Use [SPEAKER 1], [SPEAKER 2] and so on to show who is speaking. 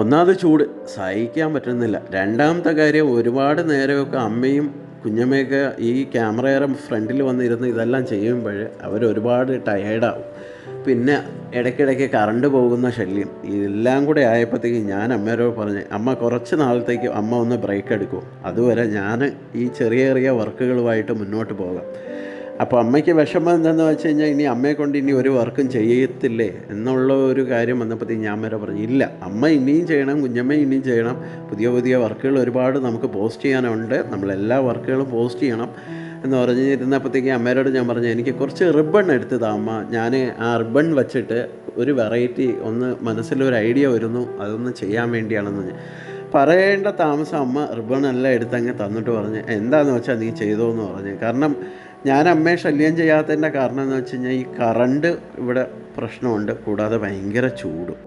[SPEAKER 1] ഒന്നാമത് ചൂട് സഹിക്കാൻ പറ്റുന്നില്ല. രണ്ടാമത്തെ കാര്യം ഒരുപാട് നേരമൊക്കെ അമ്മയും കുഞ്ഞമ്മയൊക്കെ ഈ ക്യാമറയുടെ ഫ്രണ്ടിൽ വന്നിരുന്ന് ഇതെല്ലാം ചെയ്യുമ്പോൾ അവരൊരുപാട് ടയേർഡാവും. പിന്നെ ഇടയ്ക്കിടയ്ക്ക് കറണ്ട് പോകുന്ന ശല്യം ഇതെല്ലാം കൂടെ ആയപ്പോഴത്തേക്കും ഞാൻ അമ്മയോട് പറഞ്ഞ്, അമ്മ കുറച്ച് നാളത്തേക്ക് അമ്മ ഒന്ന് ബ്രേക്ക് എടുക്കുമോ, അതുവരെ ഞാൻ ഈ ചെറിയ ചെറിയ വർക്കുകളുമായിട്ട് മുന്നോട്ട് പോകാം. അപ്പോൾ അമ്മയ്ക്ക് വിഷമം എന്താണെന്ന് വെച്ച് കഴിഞ്ഞാൽ ഇനി അമ്മയെ കൊണ്ട് ഇനി ഒരു വർക്കും ചെയ്യത്തില്ലേ എന്നുള്ള ഒരു കാര്യം വന്നപ്പോഴത്തേക്കും ഞാൻ വരെ പറഞ്ഞു, ഇല്ല അമ്മ ഇനിയും ചെയ്യണം, കുഞ്ഞമ്മ ഇനിയും ചെയ്യണം, പുതിയ പുതിയ വർക്കുകൾ ഒരുപാട് നമുക്ക് പോസ്റ്റ് ചെയ്യാനുണ്ട്, നമ്മളെല്ലാ വർക്കുകളും പോസ്റ്റ് ചെയ്യണം എന്ന് പറഞ്ഞിരുന്നപ്പോഴത്തേക്കും അമ്മയോട് ഞാൻ പറഞ്ഞു, എനിക്ക് കുറച്ച് റിബൺ എടുത്തതാ അമ്മ, ഞാൻ ആ റിബൺ വെച്ചിട്ട് ഒരു വെറൈറ്റി ഒന്ന് മനസ്സിലൊരു ഐഡിയ വരുന്നു, അതൊന്ന് ചെയ്യാൻ വേണ്ടിയാണെന്ന് പറയേണ്ട താമസം അമ്മ റിബണെല്ലാം എടുത്തങ്ങ് തന്നിട്ട് പറഞ്ഞ്, എന്താണെന്ന് വെച്ചാൽ നീ ചെയ്തോ എന്ന് പറഞ്ഞ്. കാരണം ഞാൻ അമ്മയെ ശല്യം ചെയ്യാത്തതിൻ്റെ കാരണം എന്ന് വെച്ച് കഴിഞ്ഞാൽ ഈ കറണ്ട് ഇവിടെ പ്രശ്നമുണ്ട്, കൂടാതെ ഭയങ്കര ചൂടും.